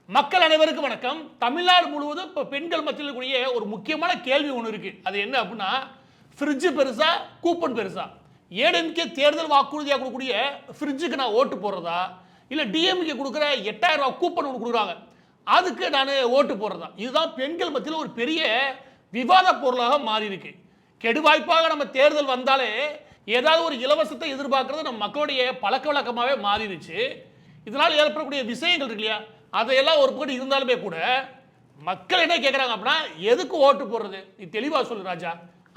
மக்கள் அனைவருக்கும் வணக்கம். தமிழ்நாடு முழுவதும் இப்போ பெண்கள் மத்தியில் கூடிய ஒரு முக்கியமான கேள்வி ஒன்று இருக்கு. அது என்ன அப்படின்னா, ஃப்ரிட்ஜ் பெருசா கூப்பன் பெருசா? ஏடிஎம்கே தேர்தல் வாக்குறுதியாக கொடுக்கக்கூடிய ஃப்ரிட்ஜுக்கு நான் ஓட்டு போடுறதா, இல்லை டிஎம்கே கொடுக்குற 8000 ரூபா கூப்பன் ஒன்று கொடுக்குறாங்க அதுக்கு நான் ஓட்டு போடுறதா? இதுதான் பெண்கள் மத்தியில் ஒரு பெரிய விவாத பொருளாக மாறி இருக்கு. கெடுவாய்ப்பாக நம்ம தேர்தல் வந்தாலே ஏதாவது ஒரு இலவசத்தை எதிர்பார்க்கறது நம்ம மக்களுடைய பழக்க வழக்கமாகவே மாறிடுச்சு. இதனால் ஏற்படக்கூடிய விஷயங்கள் இருக்கு இல்லையா, அதையெல்லாம் ஒரு பக்கம் இருந்தாலுமே கூட மக்கள் என்ன கேட்குறாங்க அப்படின்னா, எதுக்கு ஓட்டு போடுறது? நீ தெளிவாக சொல்லு ராஜா,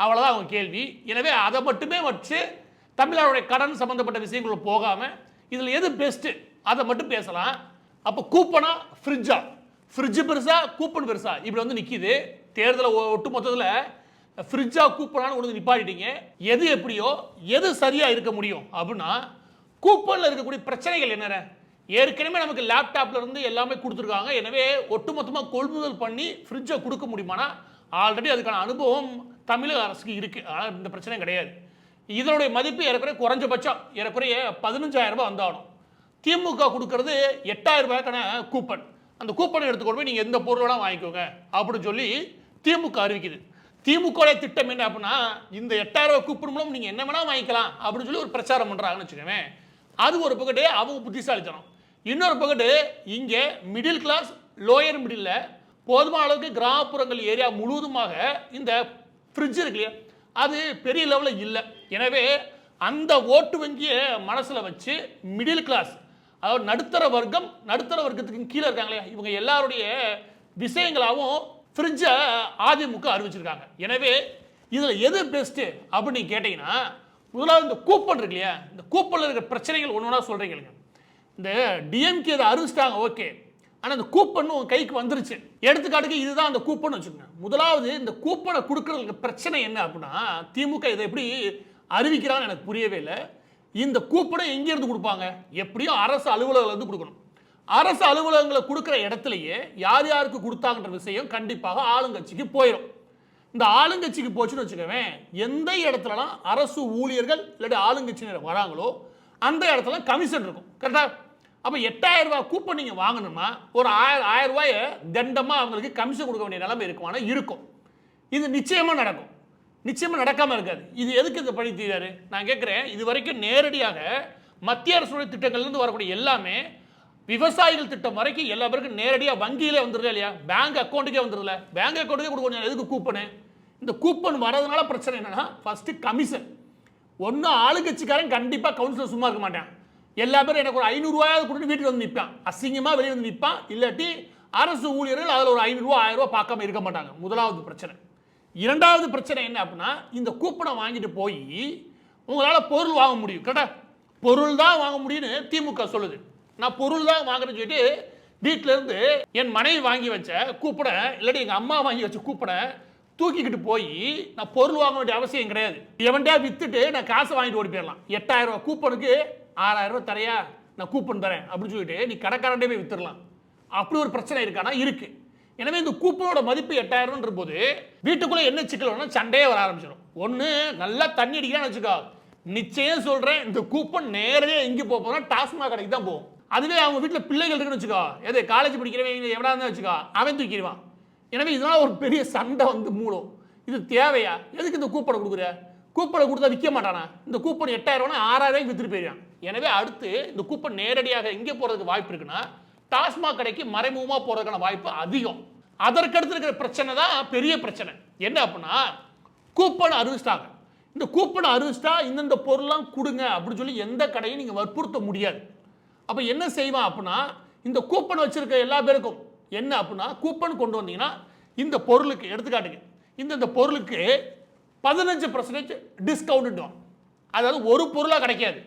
அவ்வளோதான் அவங்க கேள்வி. எனவே அதை மட்டுமே வச்சு தமிழ்நாடுடைய கடன் சம்பந்தப்பட்ட விஷயங்கள் போகாமல் இதில் எது பெஸ்ட்டு அதை மட்டும் பேசலாம். அப்போ கூப்பனா ஃப்ரிட்ஜா? ஃப்ரிட்ஜு பெருசா கூப்பன் பெருசா? இப்படி வந்து நிற்கிது. தேர்தலை ஒட்டு மொத்தத்தில் ஃப்ரிட்ஜா கூப்பனான்னு கொண்டு நிப்பாட்டிட்டீங்க. எது எப்படியோ எது சரியாக இருக்க முடியும் அப்படின்னா, கூப்பனில் இருக்கக்கூடிய பிரச்சனைகள் என்னென்ன? ஏற்கனவே நமக்கு லேப்டாப்ல இருந்து எல்லாமே கொடுத்துருக்காங்க. எனவே ஒட்டுமொத்தமாக கொள்முதல் பண்ணி ஃப்ரிட்ஜை கொடுக்க முடியுமானா, ஆல்ரெடி அதுக்கான அனுபவம் தமிழக அரசுக்கு இருக்கு. ஆனால் இந்த பிரச்சனை கிடையாது. இதனுடைய மதிப்பு ஏறக்குறைய குறைஞ்சபட்சம் ஏறக்குறைய 15000 ரூபாய் வந்தாலும், திமுக கொடுக்கறது 8000 ரூபாய்க்கான கூப்பன். அந்த கூப்பனை எடுத்துக்கொண்டு போய் நீங்கள் எந்த பொருளெல்லாம் வாங்கிக்கோங்க அப்படின்னு சொல்லி திமுக அறிவிக்குது. திமுக திட்டம் என்ன அப்படின்னா, இந்த 8000 ரூபாய் கூப்பன் மூலம் நீங்கள் என்ன வேணால் வாங்கிக்கலாம் அப்படின்னு சொல்லி ஒரு பிரச்சாரம் பண்ணுறாங்கன்னு வச்சுக்கோங்க. அது ஒரு பக்கத்து அவங்க புத்திசாலித்தனம். இன்னொரு பக்கத்து இங்கே மிடில் கிளாஸ் லோயர் மிடில் போதுமான அளவுக்கு கிராமப்புறங்கள் ஏரியா முழுவதுமாக இந்த ஃப்ரிட்ஜ் இருக்கு இல்லையா, அது பெரிய லெவலில் இல்லை. எனவே அந்த ஓட்டு வங்கியை மனசில் வச்சு மிடில் கிளாஸ், அதாவது நடுத்தர வர்க்கத்துக்கு கீழே இருக்காங்க இல்லையா, இவங்க எல்லாருடைய விஷயங்களாகவும் ஃப்ரிட்ஜை அதிமுக அறிவிச்சிருக்காங்க. எனவே இதில் எது பெஸ்ட்டு அப்படின்னு கேட்டிங்கன்னா, முதலாவது இந்த கூப்பன் இருக்கு இல்லையா, இந்த கூப்பனில் இருக்கிற பிரச்சனைகள் ஒன்று ஒன்றா சொல்கிறீங்க. இந்த டிஎம்கே அதை அறிவிச்சிட்டாங்க, ஓகே. ஆனால் அந்த கூப்பன் உங்கள் கைக்கு வந்துருச்சு. எடுத்துக்காட்டுக்கு இதுதான் அந்த கூப்பன் வச்சுக்கோங்க. முதலாவது இந்த கூப்பனை கொடுக்குறதுக்கு பிரச்சனை என்ன அப்படின்னா, திமுக இதை எப்படி அறிவிக்கிறான்னு எனக்கு புரியவே இல்லை. இந்த கூப்பனை எங்கேருந்து கொடுப்பாங்க? எப்படியும் அரசு அலுவலகத்துலேருந்து கொடுக்கணும். அரசு அலுவலகங்களை கொடுக்குற இடத்துலையே யார் யாருக்கு கொடுத்தாங்கன்ற விஷயம் கண்டிப்பாக ஆளுங்கட்சிக்கு போயிடும். இந்த ஆளுங்கட்சிக்கு போச்சுன்னு வச்சுக்கோங்க, எந்த இடத்துலலாம் அரசு ஊழியர்கள் இல்லாட்டி ஆளுங்கட்சியினர் வராங்களோ அந்த இடத்துல கமிஷன் இருக்கும். கரெக்டாக? அப்போ 8000 ரூபாய் கூப்பன் நீங்கள் வாங்கணுமா, ஒரு 1000 ரூபாயை தண்டமாக அவங்களுக்கு கமிஷன் கொடுக்க வேண்டிய நிலைமை இருக்குமானா இருக்கும். இது நிச்சயமாக நடக்கும். நிச்சயமாக நடக்காமல் இருக்காது. இது எதுக்கு இந்த பணி தீராரு நான் கேட்குறேன். இது வரைக்கும் நேரடியாக மத்திய அரசுடைய திட்டங்கள்லேருந்து வரக்கூடிய எல்லாமே விவசாயிகள் திட்டம் வரைக்கும் எல்லா பேருக்கும் நேரடியாக வங்கியிலே வந்துடுது இல்லையா, பேங்க் அக்கௌண்ட்டுக்கே வந்துடுதுல. பேங்க் அக்கௌண்ட்டுக்கே கொடுக்கணும். எதுக்கு கூப்பனு? இந்த கூப்பன் வரதுனால பிரச்சனை என்னன்னா, ஃபர்ஸ்ட் கமிஷன். ஒன்று ஆளுங்கட்சிக்காரன் கண்டிப்பாக கவுன்சிலர் சும்மா இருக்க மாட்டான். எல்லா பேரும் எனக்கு ஒரு 500 ரூபாயாவது கொடுத்து வீட்டுக்கு வந்து நிற்பான், அசிங்கமாக வெளியே வந்து நிற்பான். இல்லாட்டி அரசு ஊழியர்கள் அதில் ஒரு 500 ரூபா 1000 ரூபா பார்க்காம இருக்க மாட்டாங்க. முதலாவது பிரச்சனை. இரண்டாவது பிரச்சனை என்ன அப்படின்னா, இந்த கூப்பனை வாங்கிட்டு போய் உங்களால் பொருள் வாங்க முடியும். கரெக்டாக? பொருள் தான் வாங்க முடியும்னு திமுக சொல்லுது. நான் பொருள் தான் வாங்குறேன்னு சொல்லிட்டு வீட்டில இருந்து என் மனைவி வாங்கி வச்ச கூப்பனை இல்லாட்டி எங்கள் அம்மா வாங்கி வச்ச கூப்பனை தூக்கிக்கிட்டு போய் நான் பொருள் வாங்க வேண்டிய அவசியம் கிடையாது. எவன்டா வித்துட்டு நான் காசை வாங்கிட்டு ஓடி போயிடலாம். 8000 ரூபாய் கூப்பனுக்கு 6000 ரூபாய் தரையா, நான் கூப்பன் தரேன் அப்படின்னு சொல்லிட்டு நீ கடைக்காரண்டே போய் வித்துடலாம். அப்படி ஒரு பிரச்சனை இருக்கானா? இருக்கு. எனவே இந்த கூப்பனோட மதிப்பு 8000 போது வீட்டுக்குள்ள என்ன சிக்கல் சண்டையே வர ஆரம்பிச்சிடும். ஒன்று நல்லா தண்ணி அடிக்கிறான்னு வச்சுக்கோ, நிச்சயம் சொல்றேன், இந்த கூப்பன் நேரடியாக எங்கே போனா டாஸ்மாக் கடைக்கு தான் போகும். அதுவே அவங்க வீட்டில் பிள்ளைகள் இருக்குன்னு வச்சுக்கோ, எது காலேஜ் படிக்கிறவங்க எவனா இருந்தா வச்சுக்கோ, அவன் தூக்கிடுவான். எனவே இதனால ஒரு பெரிய சண்டை வந்து மூடும். இது தேவையா? எதுக்கு இந்த கூப்பனை கொடுக்குற? கூப்பனை கொடுத்தா விற்க மாட்டானா? இந்த கூப்பன் 8000 ரூபா 6000 ரூபாய்க்கு வித்துட்டு போயிடுவான். எனவே அடுத்து இந்த கூப்பன் நேரடியாக எங்கே போறதுக்கு வாய்ப்பு இருக்குன்னா, டாஸ்மாக் கடைக்கு மறைமுகமாக போறதுக்கான வாய்ப்பு அதிகம். அதற்கடுத்து இருக்கிற பிரச்சனை தான் பெரிய பிரச்சனை. என்ன அப்படின்னா, கூப்பன் அறிவிச்சிட்டாங்க. இந்த கூப்பனை அறிவிச்சிட்டா இந்தந்த பொருள்லாம் கொடுங்க அப்படின்னு சொல்லி எந்த கடையும் நீங்கள் வற்புறுத்த முடியாது. அப்போ என்ன செய்வான் அப்படின்னா, இந்த கூப்பன் வச்சிருக்க எல்லா பேருக்கும் என்ன அப்படின்னா, கூப்பன் கொண்டு வந்தீங்கன்னா இந்த பொருளுக்கு, எடுத்துக்காட்டுக்கு இந்த பொருளுக்கு 15% டிஸ்கவுண்ட்டுவான். அதாவது ஒரு பொருளாக கிடைக்காது.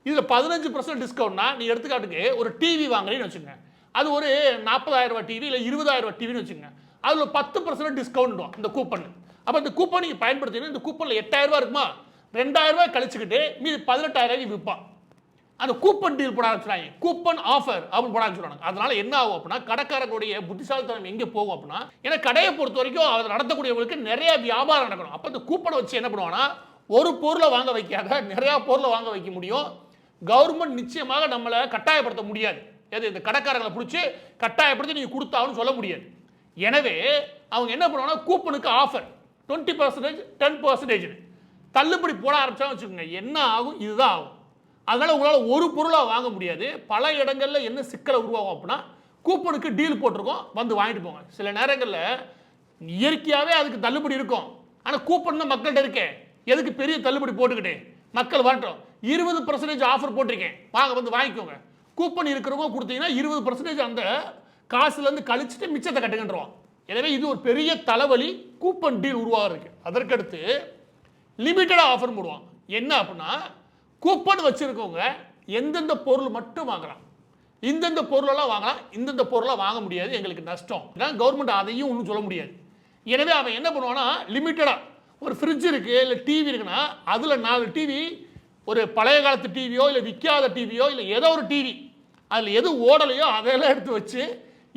இதில் 15% டிஸ்கவுண்ட்னா, நீ எடுத்துக்காட்டுக்கு ஒரு டிவி வாங்குறீன்னு வச்சுக்கோங்க, அது ஒரு 40000 ரூபாய் டிவி இல்லை 20000 ரூபாய் டிவின்னு வச்சுக்கோங்க, அதில் 10% டிஸ்கவுண்ட் இந்த கூப்பன். அப்போ இந்த கூப்பன் நீங்கள் பயன்படுத்தினா இந்த கூப்பனில் 8000 ரூபாய் இருக்குமா, 2000 ரூபாய் கழிச்சுக்கிட்டு மீது 18000 விற்பான். அந்த கூப்பன் டீல் போட ஆரம்பிச்சுறாங்க, கூப்பன் ஆஃபர் அப்படின்னு போட ஆரம்பிச்சுறாங்க. அதனால என்ன ஆகும் அப்படின்னா, கடைக்காரங்களுடைய புத்திசாலித்தனம் எங்கே போகும் அப்படின்னா, ஏன்னா கடையை பொறுத்த வரைக்கும் அதை நடத்தக்கூடியவங்களுக்கு நிறைய வியாபாரம் நடக்கணும். அப்போ இந்த கூப்பனை வச்சு என்ன பண்ணுவாங்கன்னா, ஒரு பொருளை வாங்க வைக்காத நிறையா பொருளை வாங்க வைக்க முடியும். கவர்மெண்ட் நிச்சயமாக நம்மளை கட்டாயப்படுத்த முடியாது. எது இந்த கடைக்காரங்களை பிடிச்சி கட்டாயப்படுத்தி நீங்கள் கொடுத்தாலும் சொல்ல முடியாது. எனவே அவங்க என்ன பண்ணுவாங்கன்னா கூப்பனுக்கு ஆஃபர் 20%, 10% தள்ளுபடி போட ஆரம்பிச்சா வச்சுக்கோங்க, என்ன ஆகும்? இதுதான் ஆகும். அதனால உங்களால் ஒரு பொருளாக வாங்க முடியாது. பல இடங்கள்ல என்ன சிக்கலை உருவாகும் அப்படின்னா, கூப்பனுக்கு டீல் போட்டிருக்கோம், வந்து வாங்கிட்டு போங்க. சில நேரங்களில் இயற்கையாகவே அதுக்கு தள்ளுபடி இருக்கும், ஆனால் கூப்பன் தான் மக்கள்கிட்ட இருக்கே, எதுக்கு பெரிய தள்ளுபடி போட்டுக்கிட்டு மக்கள் வரட்டும், 20% ஆஃபர் போட்டிருக்கேன், வாங்க வந்து வாங்கிக்கோங்க. கூப்பன் இருக்கிறவங்க கொடுத்தீங்கன்னா 20% அந்த காசுலேருந்து கழிச்சுட்டு மிச்சத்தை கட்டுக்கின்றோம். எனவே இது ஒரு பெரிய தலைவலி, கூப்பன் டீல் உருவாகிறதுக்கு. அதற்கடுத்து லிமிட்டடாக ஆஃபர் போடுவான். என்ன அப்படின்னா, கூப்பன் வச்சிருக்கவங்க எந்தெந்த பொருள் மட்டும் வாங்கலாம், இந்தந்த பொருளெல்லாம் வாங்கலாம், இந்தந்த பொருளை வாங்க முடியாது, எங்களுக்கு நஷ்டம். கவர்மெண்ட் அதையும் ஒன்றும் சொல்ல முடியாது. எனவே அவன் என்ன பண்ணுவான்னா, லிமிட்டடாக ஒரு ஃப்ரிட்ஜ் இருக்குது இல்லை டிவி இருக்குன்னா அதில் 4 டிவி, ஒரு பழைய காலத்து டிவியோ இல்லை விற்காத டிவியோ இல்லை ஏதோ ஒரு டிவி, அதில் எது ஓடலையோ அதையெல்லாம் எடுத்து வச்சு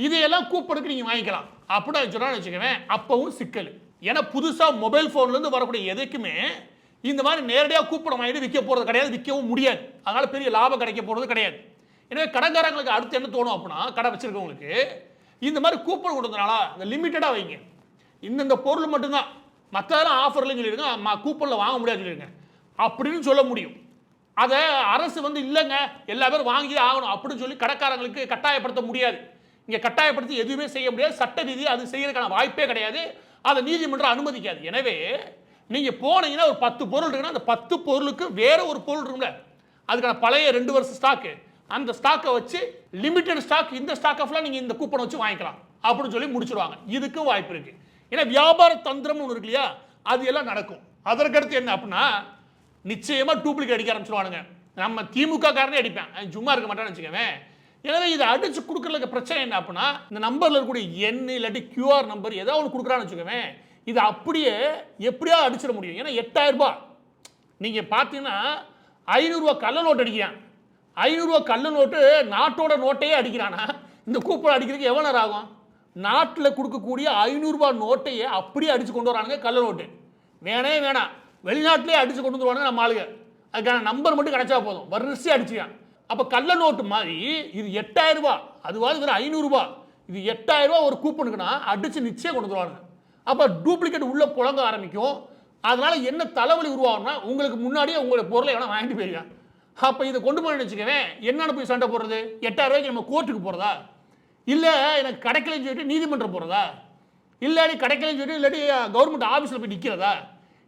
இதையெல்லாம் கூப்பனுக்கு நீங்கள் வாங்கிக்கலாம் அப்படின்னு சொன்னான்னு வச்சுக்கவேன். அப்பவும் சிக்கல். ஏன்னா புதுசாக மொபைல் ஃபோன்லேருந்து வரக்கூடிய எதுக்குமே இந்த மாதிரி நேரடியாக கூப்பனை வாங்கிட்டு விற்க போகிறது கிடையாது, விற்கவும் முடியாது. அதனால் பெரிய லாபம் கிடைக்க போகிறது கிடையாது. எனவே கடைக்காரங்களுக்கு அடுத்து என்ன தோணும் அப்படின்னா, கடை வச்சிருக்கவங்களுக்கு இந்த மாதிரி கூப்பன் கொடுத்தனால அந்த லிமிட்டடாக வைங்க, இந்தந்த பொருள் மட்டும்தான், மற்றதெல்லாம் ஆஃபர்லையும் சொல்லிடுங்க, கூப்பனில் வாங்க முடியாது சொல்லிடுங்க அப்படின்னு சொல்ல முடியும். அதை அரசு வந்து இல்லைங்க எல்லா பேரும் வாங்கி ஆகணும் அப்படின்னு சொல்லி கடைக்காரங்களுக்கு கட்டாயப்படுத்த முடியாது. இங்கே கட்டாயப்படுத்தி எதுவுமே செய்ய முடியாது, சட்ட ரீதி அது செய்யறதுக்கான வாய்ப்பே கிடையாது, அதை நீதிமன்றம் அனுமதிக்காது. எனவே நீங்கள் போனீங்கன்னா ஒரு 10 பொருள் இருக்குன்னா அந்த 10 பொருளுக்கு வேற ஒரு பொருள் இருக்கும்ல, அதுக்கான பழைய 2 வருஷம் ஸ்டாக்கு, அந்த ஸ்டாக்கை வச்சு லிமிடெட் ஸ்டாக், இந்த ஸ்டாக் ஆஃப்லாம் நீங்கள் இந்த கூப்பனை வச்சு வாங்கிக்கலாம் அப்படின்னு சொல்லி முடிச்சிருவாங்க. இதுக்கும் வாய்ப்பு இருக்கு. ஏன்னா வியாபார தந்திரம்னு ஒன்று இருக்கு இல்லையா, அது எல்லாம் நடக்கும். அதற்கடுத்து என்ன அப்படின்னா, நிச்சயமா டூப்ளிகேட் அடிக்க ஆரம்பிச்சிருவானுங்க. நம்ம திமுக காரனே அடிப்பேன், சும்மா இருக்க மாட்டான்னு வச்சுக்கவேன். எனவே இதை அடிச்சு கொடுக்கறதுக்கு பிரச்சனை என்ன அப்படின்னா, இந்த நம்பர்ல இருக்கக்கூடிய எண் இல்லாட்டி QR நம்பர் ஏதாவது ஒன்று கொடுக்குறான்னு வச்சுக்கவேன், இது அப்படியே எப்படியா அடிச்சிட முடியும். ஏன்னா 8000 ரூபாய் நீங்க பார்த்தீங்கன்னா 500 ரூபாய் கள்ள நோட்டு அடிக்கிறான், 500 ரூபாய் கள்ள நோட்டு நாட்டோட நோட்டையே அடிக்கிறானா, இந்த கூப்பன் அடிக்கிறதுக்கு எவ்வளோ நேரம் ஆகும்? நாட்டில் கொடுக்கக்கூடிய 500 ரூபாய் நோட்டையே அப்படியே அடிச்சு கொண்டு வரானுங்க கள்ள நோட்டு. வேணாம், வெளிநாட்டிலே அடிச்சு கொண்டு வந்துருவானுங்க நம்ம ஆளுங்க. அதுக்கான நம்பர் மட்டும் கிடைச்சா போதும், வரிசையாக அடிச்சுக்கான். அப்போ கள்ள நோட்டு மாதிரி இது 8000 ரூபாய், அதுவாது இதில் 500 ரூபாய், இது 8000 ரூபாய் ஒரு கூப்பனுக்குன்னா அடிச்சு நிச்சயம் கொண்டு வந்துருவானுங்க. அப்போ டூப்ளிகேட் உள்ள புழங்க ஆரம்பிக்கும். அதனால என்ன தலைவலி உருவாகும்னா, உங்களுக்கு முன்னாடியே உங்களுடைய பொருளை எவனா வாங்கிட்டு போயிருக்கான். அப்போ இதை கொண்டு போய் வச்சுக்கவேன், என்னென்ன போய் சண்டை போடுறது? 8000 ரூபாய்க்கு நம்ம கோர்ட்டுக்கு போகிறதா, இல்லை எனக்கு கிடைக்கலன்னு சொல்லிட்டு நீதிமன்றம் போகிறதா, இல்லாட்டி கிடைக்கலன்னு சொல்லிட்டு இல்லாட்டி கவர்மெண்ட் ஆஃபீஸில் போய் நிற்கிறதா,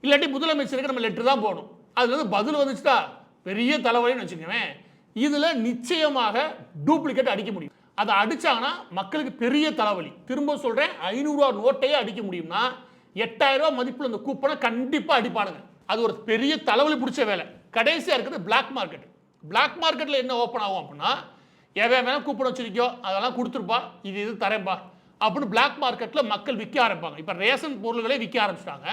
இல்லாட்டி முதலமைச்சருக்கு நம்ம லெட்டர் தான் போகணும். அதுல இருந்து பதில் வந்துச்சுட்டா பெரிய தலைவலின்னு வச்சுக்கவேன். இதில் நிச்சயமாக டூப்ளிகேட் அடிக்க முடியும். அதை அடிச்சாங்கன்னா மக்களுக்கு பெரிய தலைவலி. திரும்ப சொல்கிறேன், 500 ரூபா நோட்டையே அடிக்க முடியும்னா 8000 ரூபா மதிப்பில் இந்த கூப்பனை கண்டிப்பாக அடிப்பானுங்க. அது ஒரு பெரிய தலைவலி பிடிச்ச வேலை. கடைசியாக இருக்கிறது பிளாக் மார்க்கெட். பிளாக் மார்க்கெட்டில் என்ன ஓப்பன் ஆகும் அப்படின்னா, எவன் வேணா கூப்பன் வச்சிருக்கோ அதெல்லாம் கொடுத்துருப்பா, இது தரேன்ப்பா அப்படின்னு பிளாக் மார்க்கெட்டில் மக்கள் விற்க ஆரம்பிப்பாங்க. இப்போ ரேஷன் பொருள்களே விற்க ஆரம்பிச்சிட்டாங்க.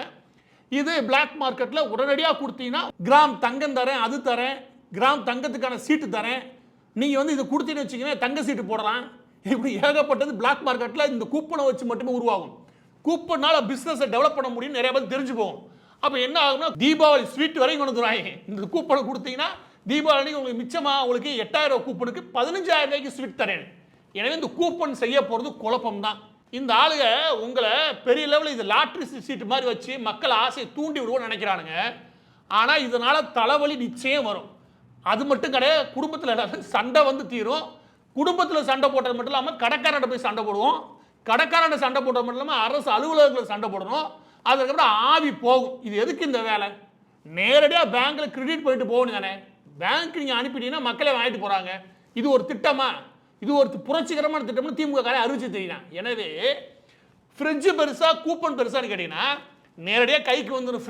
இது பிளாக் மார்க்கெட்டில் உடனடியாக கொடுத்தீங்கன்னா, கிராம் தங்கம் தரேன், அது தரேன், கிராம் தங்கத்துக்கான சீட்டு தரேன், நீங்கள் வந்து இதை கொடுத்தீங்கன்னு வச்சுக்கோங்க தங்க சீட்டு போடலாம், இப்படி ஏகப்பட்டது பிளாக் மார்க்கெட்டில் இந்த கூப்பனை வச்சு மட்டுமே உருவாகும். கூப்பனால் பிஸ்னஸை டெவலப் பண்ண முடியும்னு நிறைய பேர் தெரிஞ்சு போகும். அப்போ என்ன ஆகும்னா, தீபாவளி ஸ்வீட் வரைக்கும் கொண்டு வந்துடுவாங்க. இந்த கூப்பனை கொடுத்தீங்கன்னா தீபாவளி உங்களுக்கு மிச்சமாக உங்களுக்கு 8000 ரூபா கூப்பனுக்கு 15000 ரூபாய்க்கு ஸ்வீட் தரேன். எனவே இந்த கூப்பன் செய்ய போகிறது குழப்பம் தான். இந்த ஆளுக உங்களை பெரிய லெவலில் இது லாட்ரி சீட்டு மாதிரி வச்சு மக்கள் ஆசையை தூண்டி விடுவோம்னு நினைக்கிறானுங்க. ஆனால் இதனால தலைவலி நிச்சயம் வரும். அது மட்டும் கிடையாது, குடும்பத்தில் சண்டை வந்து தீரும். குடும்பத்தில் சண்டை போட்டது மட்டும் இல்லாமல் கடைக்காரன் போய் சண்டை போடுவோம், கடைக்காரன் சண்டை போட்டது மட்டும் இல்லாமல் அரசு அலுவலகத்தில் சண்டை போடணும். அதுக்கப்புறம் ஆவி போகும். இது எதுக்கு இந்த வேலை? நேரடியாக பேங்க்கில் கிரெடிட் போயிட்டு போகணும் தானே. பேங்க் நீங்கள் அனுப்பிட்டீங்கன்னா மக்களே வாங்கிட்டு போகிறாங்க. இது ஒரு திட்டமா? இது ஒரு புரட்சிகரமான திட்டம்னு திமுக காரை அறிவிச்சு தெரியும். எனவே ஃப்ரிட்ஜு பெருசா கூப்பன் பெருசான்னு கேட்டீங்கன்னா, நேரடியாக கைக்கு வந்துடும்.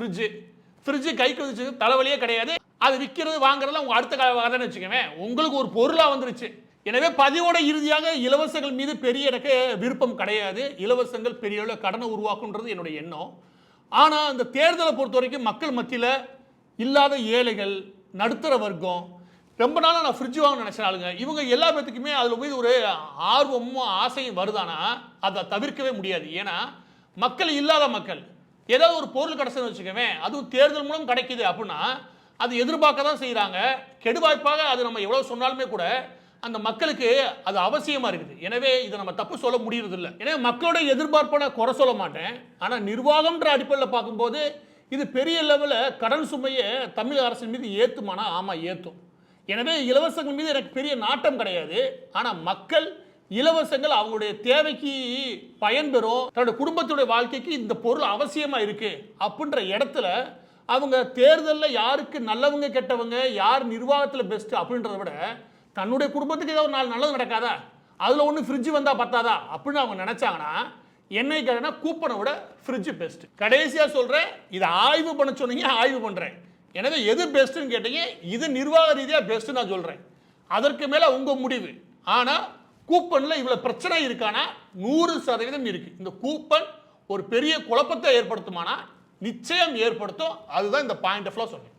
ஃப்ரிட்ஜு கைக்கு வந்துச்சு, தலைவலியே கிடையாது. அது விற்கிறது வாங்குறதுலாம் உங்கள் அடுத்த கதைன்னு வச்சுக்கோங்க. உங்களுக்கு ஒரு பொருளாக வந்துருச்சு. எனவே பதிவோட இறுதியாக இலவசங்கள் மீது பெரிய எனக்கு விருப்பம் கிடையாது. இலவசங்கள் பெரிய அளவில் கடனை உருவாக்குன்றது என்னுடைய எண்ணம். ஆனால் அந்த தேர்தலை பொறுத்த வரைக்கும் மக்கள் மத்தியில் இல்லாத ஏழைகள், நடுத்தர வர்க்கம், ரொம்ப நாளாக நான் ஃப்ரிட்ஜ் வாங்க நினைச்சாலுங்க, இவங்க எல்லா பேத்துக்குமே அதில் போய் ஒரு ஆர்வமும் ஆசையும் வருதானா அதை தவிர்க்கவே முடியாது. ஏன்னா மக்கள் இல்லாத மக்கள் ஏதாவது ஒரு பொருள் கிடைச்சதுன்னு வச்சுக்கவேன், அதுவும் தேர்தல் மூலம் கிடைக்குது அப்படின்னா அது எதிர்பார்க்க தான் செய்கிறாங்க. கெடுவாய்ப்பாக அது நம்ம எவ்வளோ சொன்னாலுமே கூட அந்த மக்களுக்கு அது அவசியமா இருக்குது. எனவே இதை நம்ம தப்பு சொல்ல முடியறது இல்லை. எனவே மக்களோட எதிர்பார்ப்பை நான் குறை சொல்ல மாட்டேன். ஆனால் நிர்வாகம்ன்ற அடிப்படையில் பார்க்கும்போது இது பெரிய லெவலில் கடன் சுமையை தமிழக அரசின் மீது ஏற்றுமானா? ஆமாம், ஏற்றும். எனவே இலவசங்கள் மீது எனக்கு பெரிய நாட்டம் கிடையாது. ஆனால் மக்கள் இலவசங்கள் அவங்களுடைய தேவைக்கு பயன்பெறும், தன்னோட குடும்பத்துடைய வாழ்க்கைக்கு இந்த பொருள் அவசியமாக இருக்கு அப்படின்ற இடத்துல அவங்க தேர்தலில் யாருக்கு நல்லவங்க கெட்டவங்க, யார் நிர்வாகத்தில் பெஸ்ட் அப்படின்றத விட தன்னுடைய குடும்பத்துக்கு ஏதாவது நாலு நல்லது நடக்காதா, அதில் ஒன்று ஃப்ரிட்ஜ் வந்தால் பத்தாதா அப்படின்னு அவங்க நினச்சாங்கன்னா என்னை கேட்டா கூப்பனை விட ஃப்ரிட்ஜ் பெஸ்ட். கடைசியாக சொல்கிறேன், இதை ஆய்வு பண்ண சொன்னீங்க, ஆய்வு பண்ணுறேன். எனவே எது பெஸ்ட்டுன்னு கேட்டீங்க, இது நிர்வாக ரீதியாக பெஸ்ட்டு நான் சொல்கிறேன். அதற்கு மேலே உங்கள் முடிவு. ஆனால் கூப்பனில் இவ்வளோ பிரச்சனை இருக்கானா? 100% இருக்குது. இந்த கூப்பன் ஒரு பெரிய குழப்பத்தை ஏற்படுத்துமானா? நிச்சயம் ஏற்படுத்தும். அதுதான் இந்த பாயிண்ட் ஆஃப்ல சொன்னேன்.